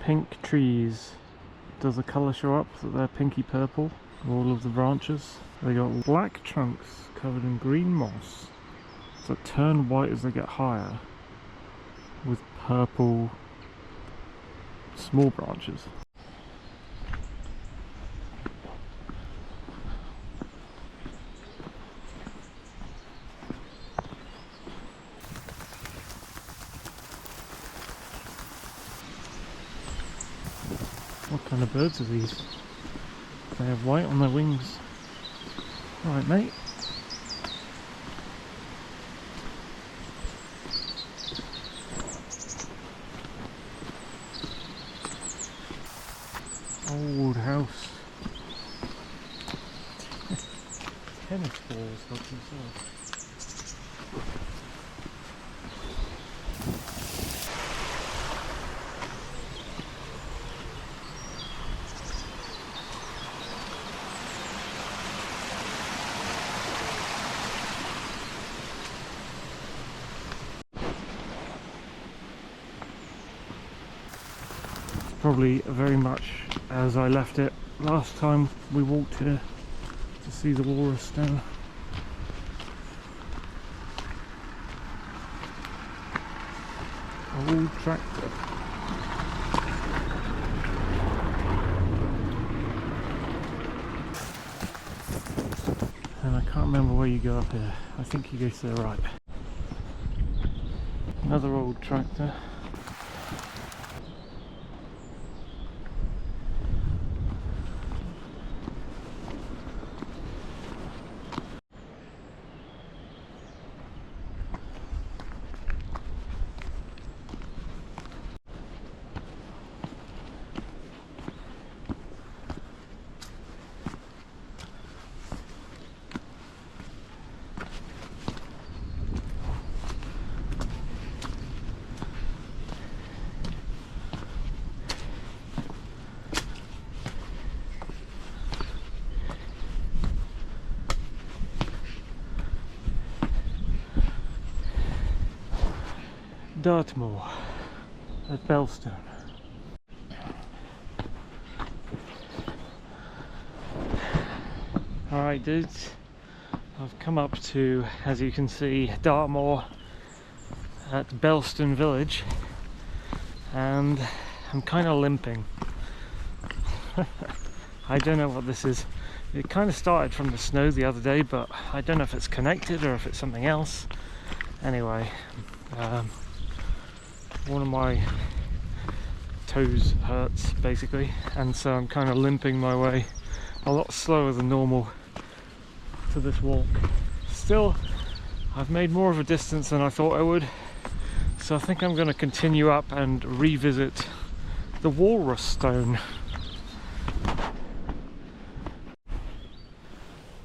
pink trees. Does the colour show up that they're pinky purple? All of the branches. They got black trunks covered in green moss that turn white as they get higher, with purple small branches. What kind of birds are these? They have white on their wings. Alright, mate. Old house. Tennis balls help themselves. Probably very much as I left it last time we walked here to see the Walrus Stone. Old tractor. And I can't remember where you go up here. I think you go to the right. Another old tractor. Dartmoor at Bellstone. Alright dudes, I've come up to, as you can see, Dartmoor at Bellstone Village, and I'm kind of limping. I don't know what this is. It kind of started from the snow the other day, but I don't know if it's connected or if it's something else. Anyway, one of my toes hurts basically, and so I'm kind of limping my way a lot slower than normal to this walk. Still, I've made more of a distance than I thought I would, so I think I'm going to continue up and revisit the Walrus Stone.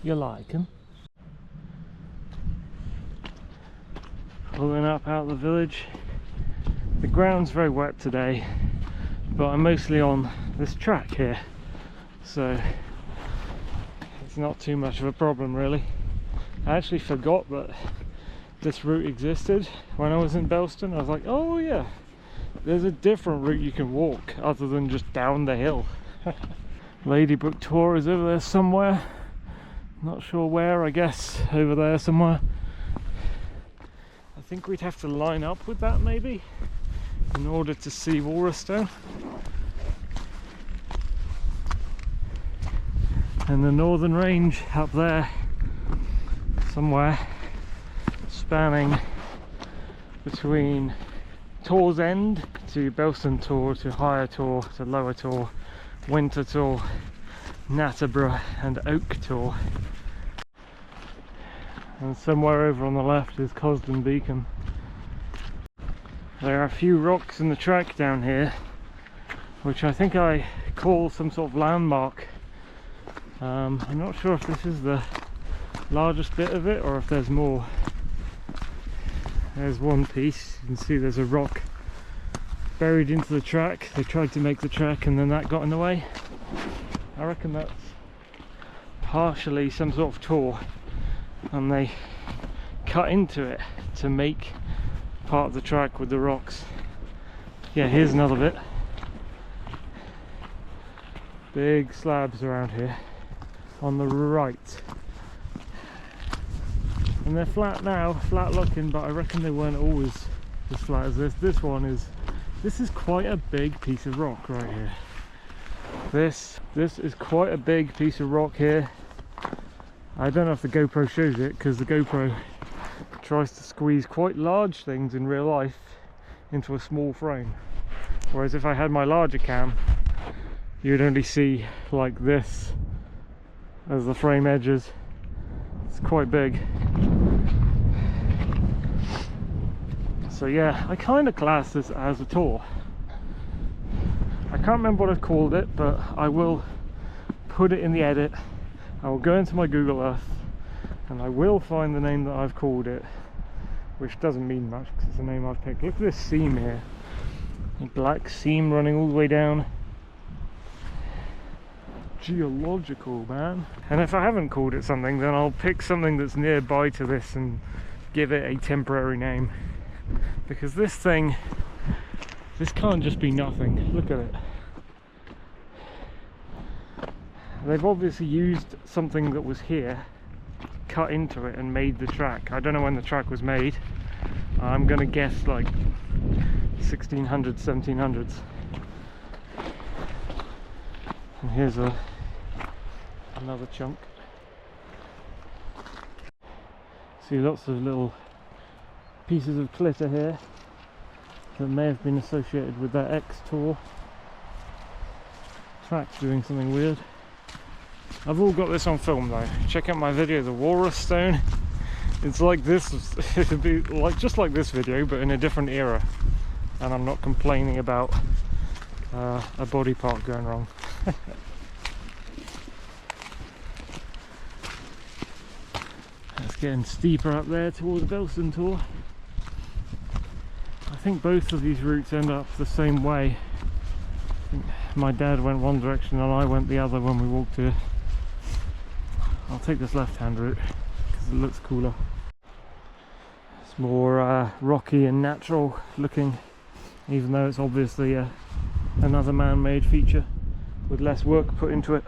You like him? Pulling up out of the village. The ground's very wet today, but I'm mostly on this track here, so it's not too much of a problem really. I actually forgot that this route existed when I was in Bellstone. I was like, oh yeah, there's a different route you can walk other than just down the hill. Ladybrook Tour is over there somewhere, not sure where, I guess over there somewhere. I think we'd have to line up with that maybe in order to see Walrus Stone. And the northern range up there somewhere, spanning between Tor's End to Bellstone Tor to Higher Tor to Lower Tor, Winter Tor, Natterborough and Oak Tor. And somewhere over on the left is Cosden Beacon. There are a few rocks in the track down here, which I think I call some sort of landmark. I'm not sure if this is the largest bit of it or if there's more. There's one piece, you can see there's a rock buried into the track. They tried to make the track and then that got in the way. I reckon that's partially some sort of tor, and they cut into it to make part of the track with the rocks. Yeah, here's another bit. Big slabs around here on the right. And they're flat now, flat looking, but I reckon they weren't always as flat as this. This is quite a big piece of rock right here. This is quite a big piece of rock here. I don't know if the GoPro shows it, because the GoPro tries to squeeze quite large things in real life into a small frame. Whereas if I had my larger cam, you would only see like this as the frame edges. It's quite big. So yeah, I kind of class this as a tour. I can't remember what I've called it, but I will put it in the edit. I will go into my Google Earth and I will find the name that I've called it, which doesn't mean much because it's the name I've picked. Look at this seam here, a black seam running all the way down. Geological, man. And if I haven't called it something, then I'll pick something that's nearby to this and give it a temporary name, because this thing, this can't just be nothing. Look at it. They've obviously used something that was here, cut into it and made the track. I don't know when the track was made. I'm gonna guess like 1600s, 1700s. And here's another chunk. See lots of little pieces of clitter here that may have been associated with that X-Tour. Track's doing something weird. I've all got this on film though. Check out my video, the Walrus Stone. It's like this, it'd be like just like this video, but in a different era. And I'm not complaining about a body part going wrong. It's getting steeper up there towards Belston Tor. I think both of these routes end up the same way. I think my dad went one direction and I went the other when we walked here. I'll take this left-hand route because it looks cooler. It's more rocky and natural looking, even though it's obviously another man-made feature with less work put into it.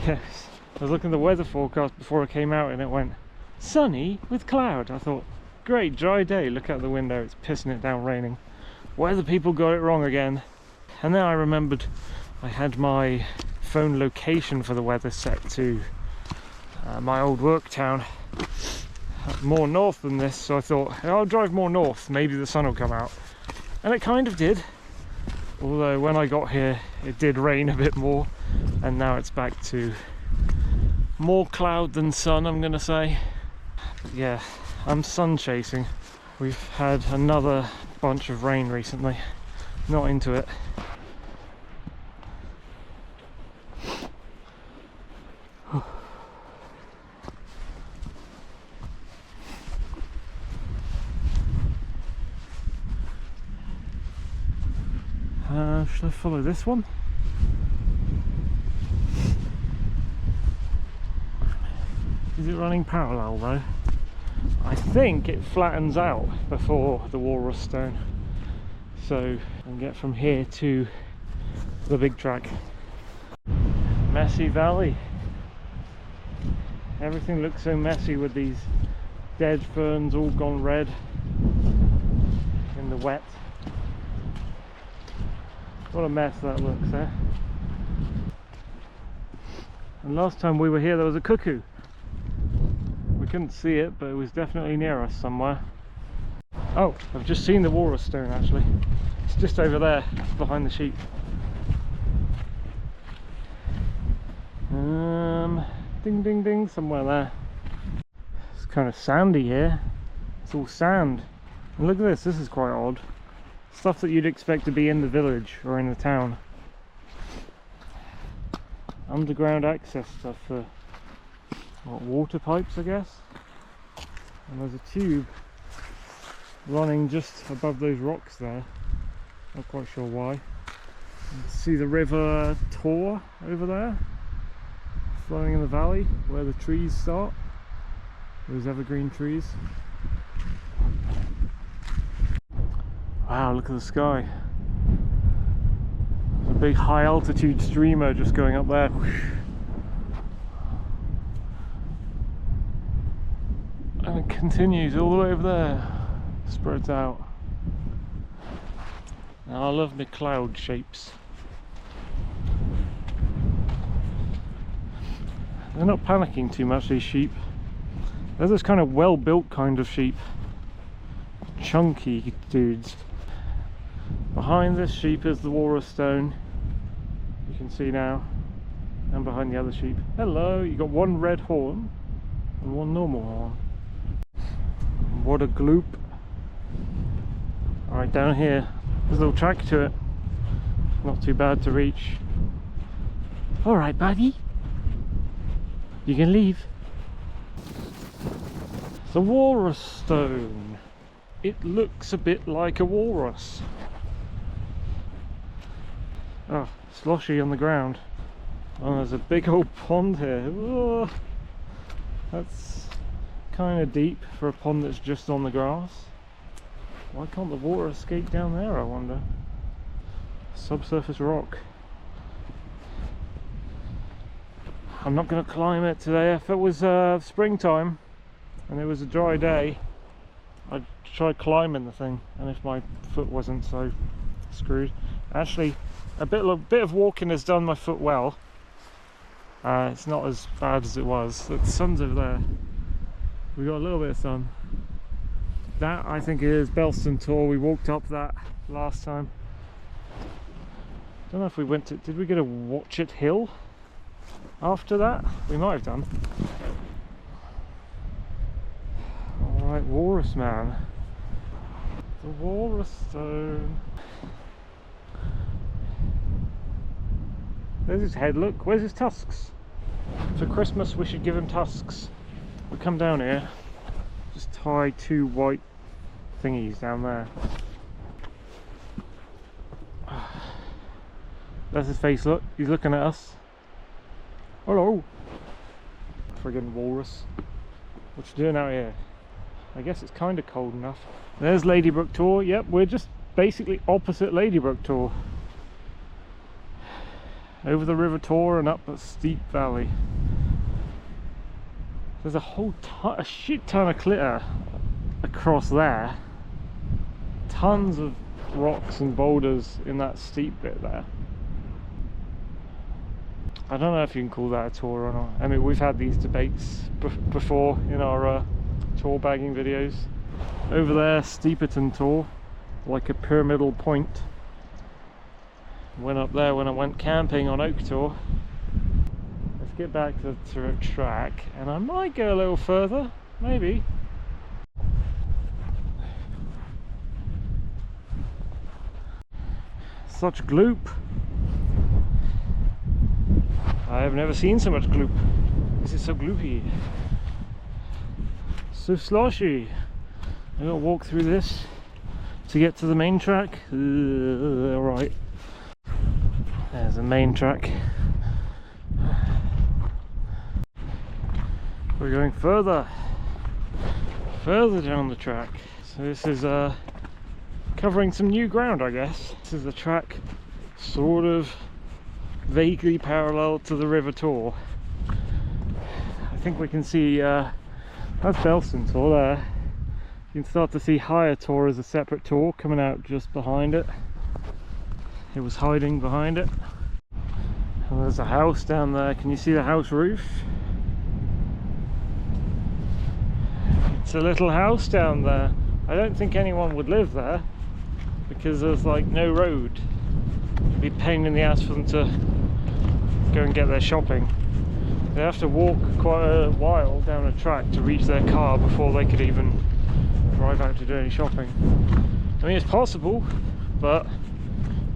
Yes, I was looking at the weather forecast before I came out and it went sunny with cloud. I thought, great, dry day, look out the window, it's pissing it down raining. Weather people got it wrong again. And then I remembered I had my phone location for the weather set to my old work town, more north than this, so I thought I'll drive more north, maybe the sun will come out. And it kind of did, although when I got here it did rain a bit more, and now it's back to more cloud than sun, I'm gonna say. But yeah, I'm sun chasing. We've had another bunch of rain recently, not into it. Should I follow this one? Is it running parallel though? I think it flattens out before the Walrus Stone, so I can get from here to the big track. Messy valley. Everything looks so messy with these dead ferns all gone red in the wet. What a mess that looks, eh? And last time we were here there was a cuckoo. We couldn't see it, but it was definitely near us somewhere. Oh, I've just seen the Walrus Stone actually. It's just over there, behind the sheep. Ding ding ding, somewhere there. It's kind of sandy here. It's all sand. And look at this, this is quite odd. Stuff that you'd expect to be in the village or in the town. Underground access stuff for what, water pipes, I guess. And there's a tube running just above those rocks there. Not quite sure why. You can see the river Tor over there, flowing in the valley where the trees start. Those evergreen trees. Wow, look at the sky. Big high altitude streamer just going up there. And it continues all the way over there, spreads out. Now I love my cloud shapes. They're not panicking too much, these sheep. They're this kind of well-built kind of sheep. Chunky dudes. Behind this sheep is the Walrus Stone. You can see now. And behind the other sheep. Hello, you got one red horn and one normal horn. What a gloop. Alright, down here, there's a little track to it. Not too bad to reach. Alright, buddy. You can leave. The Walrus Stone. It looks a bit like a walrus. Oh, sloshy on the ground. Oh, there's a big old pond here. Oh, that's kind of deep for a pond that's just on the grass. Why can't the water escape down there, I wonder? Subsurface rock. I'm not going to climb it today. If it was springtime and it was a dry day, I'd try climbing the thing, and if my foot wasn't so screwed. Actually, a bit of walking has done my foot well. It's not as bad as it was. The sun's over there. We got a little bit of sun. That, I think, is Belston Tor. We walked up that last time. Don't know if we went to... Did we go to Watchet Hill after that? We might have done. Alright, Walrus Man. The Walrus Stone. There's his head, look. Where's his tusks? For Christmas we should give him tusks. We come down here, just tie two white thingies down there. That's his face, look. He's looking at us. Hello. Friggin' walrus. What you doing out here? I guess it's kind of cold enough. There's Ladybrook Tor. Yep, we're just basically opposite Ladybrook Tor. Over the River Tor and up a steep valley. There's a shit ton of clitter across there. Tons of rocks and boulders in that steep bit there. I don't know if you can call that a tour or not. I mean, we've had these debates before in our tour bagging videos. Over there, Steeperton Tor, like a pyramidal point. Went up there when I went camping on Oak Tor. Let's get back to the track, and I might go a little further, maybe. Such gloop. I have never seen so much gloop. This is so gloopy. So sloshy. I'm gonna walk through this to get to the main track. Alright. There's the main track. We're going further down the track. So this is covering some new ground, I guess. This is the track sort of vaguely parallel to the River Tor. I think we can see that's Belston Tor there. You can start to see Higher Tor as a separate tor coming out just behind it. It was hiding behind it. And there's a house down there. Can you see the house roof? It's a little house down there. I don't think anyone would live there because there's like no road. It'd be a pain in the ass for them to go and get their shopping. They have to walk quite a while down a track to reach their car before they could even drive out to do any shopping. I mean, it's possible, but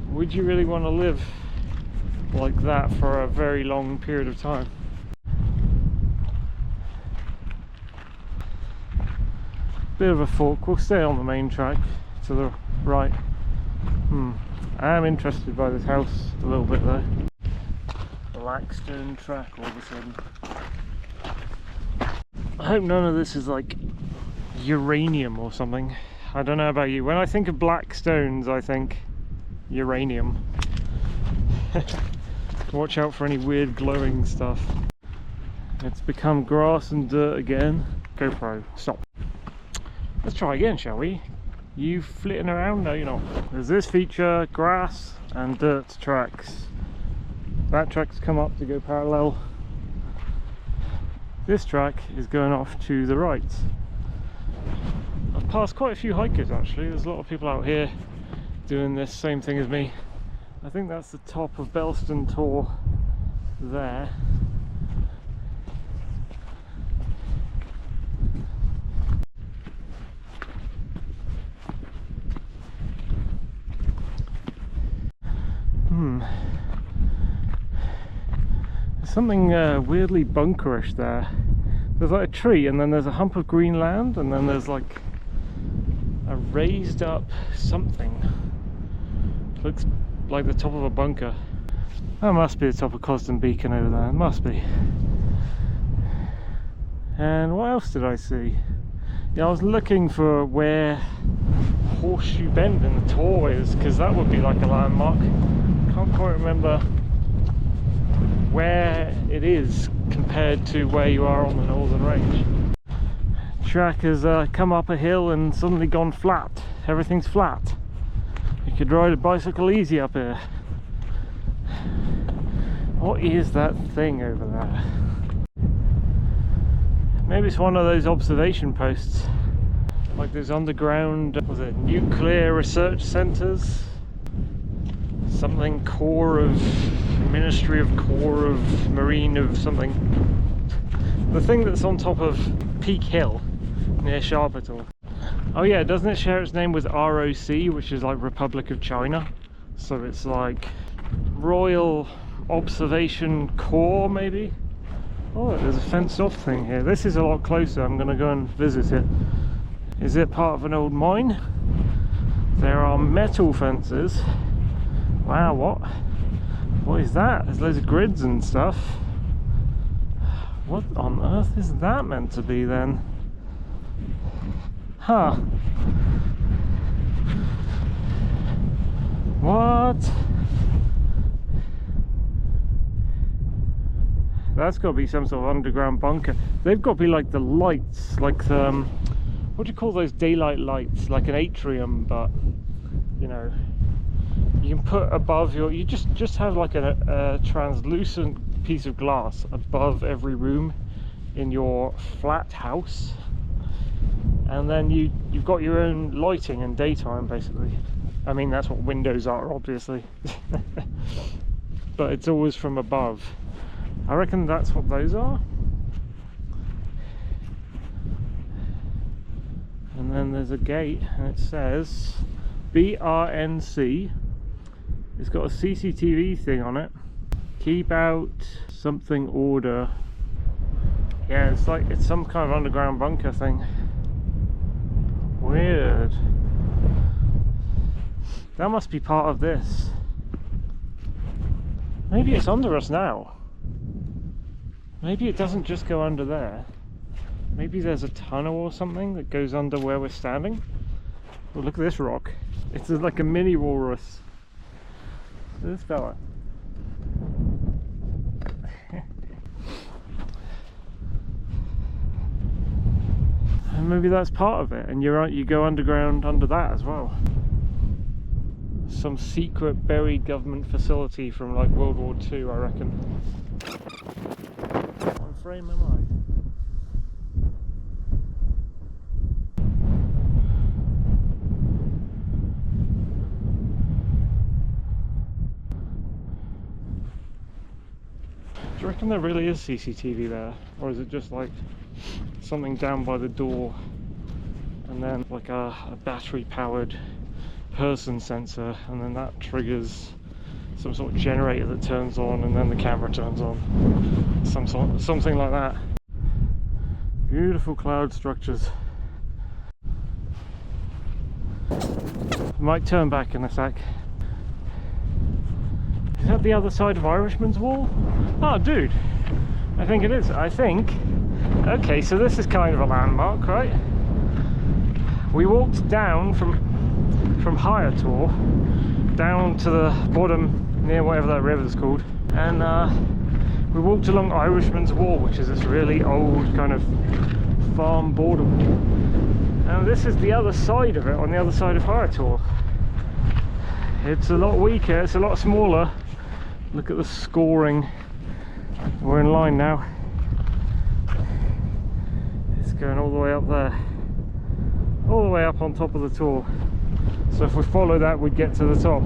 would you really want to live like that for a very long period of time? Bit of a fork. We'll stay on the main track to the right. I am interested by this house a little bit though. Blackstone track all of a sudden. I hope none of this is like uranium or something. I don't know about you. When I think of black stones, I think uranium. Watch out for any weird glowing stuff. It's become grass and dirt again. GoPro, stop. Let's try again, shall we? You flitting around? No, you're not. There's this feature, grass and dirt tracks. That track's come up to go parallel. This track is going off to the right. I've passed quite a few hikers actually. There's a lot of people out here doing this same thing as me. I think that's the top of Belston Tor there. There's something weirdly bunkerish there. There's like a tree and then there's a hump of green land and then there's like a raised up something. Looks like the top of a bunker. That must be the top of Cosden Beacon over there, it must be. And what else did I see? Yeah, I was looking for where Horseshoe Bend in the Tor is, because that would be like a landmark. Can't quite remember where it is compared to where you are on the Northern Range. Track has come up a hill and suddenly gone flat. Everything's flat. You could ride a bicycle easy up here. What is that thing over there? Maybe it's one of those observation posts, like those underground, was it nuclear research centres? Something core of Ministry of Core of Marine of something. The thing that's on top of Peak Hill near Sharpetal. Oh yeah, doesn't it share its name with ROC, which is like Republic of China? So it's like Royal Observation Corps maybe? Oh, there's a fenced off thing here. This is a lot closer. I'm going to go and visit it. Is it part of an old mine? There are metal fences. Wow, what is that? There's loads of grids and stuff. What on earth is that meant to be then? Huh. What? That's got to be some sort of underground bunker. They've got to be like the lights, like the, what do you call those daylight lights? Like an atrium, but you know, you can put above your, you just have like a translucent piece of glass above every room in your flat house, and then you've got your own lighting in daytime basically. I mean, that's what windows are obviously. But it's always from above. I reckon that's what those are. And then there's a gate and it says BRNC. It's got a CCTV thing on it. Keep out something order. Yeah, it's like it's some kind of underground bunker thing. Weird. That must be part of this. Maybe it's under us now. Maybe it doesn't just go under there. Maybe there's a tunnel or something that goes under where we're standing. Well, look at this rock. It's like a mini walrus. This fella. And maybe that's part of it, and you go underground under that as well. Some secret buried government facility from like World War II, I reckon. What frame am I? Do you reckon there really is CCTV there? Or is it just like something down by the door and then like a battery powered person sensor, and then that triggers some sort of generator that turns on and then the camera turns on? Something like that. Beautiful cloud structures. I might turn back in a sec. Is that the other side of Irishman's wall? Oh dude, I think it is. I think. Okay, so this is kind of a landmark, right? We walked down from Higher Tor down to the bottom near whatever that river's called, and we walked along Irishman's Wall, which is this really old kind of farm border wall, and this is the other side of it, on the other side of Harator. It's a lot weaker, it's a lot smaller. Look at the scoring. We're in line now. It's going all the way up there, all the way up on top of the tor. So if we follow that, we'd get to the top.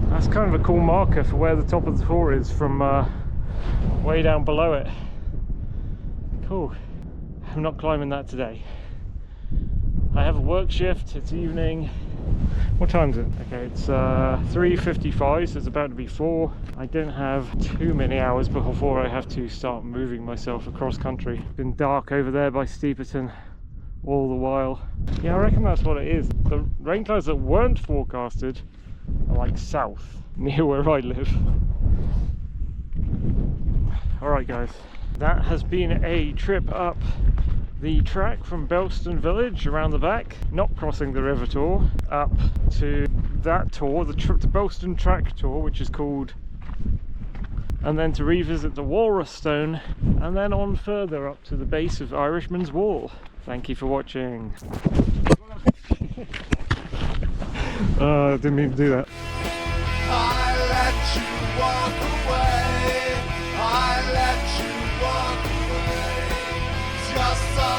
That's kind of a cool marker for where the top of the tor is from way down below it. Cool. I'm not climbing that today. I have a work shift, it's evening. What time is it? Okay, it's 3:55, so it's about to be 4. I don't have too many hours before I have to start moving myself across country. It's been dark over there by Steeperton all the while. Yeah, I reckon that's what it is. The rain clouds that weren't forecasted are like south, near where I live. Alright guys, that has been a trip up the track from Belston Village around the back, not crossing the river tor, up to that tor, the Belston track tor, which is called, and then to revisit the Walrus Stone, and then on further up to the base of Irishman's Wall. Thank you for watching. Didn't mean to do that. I let you walk away. I let you walk away. Just so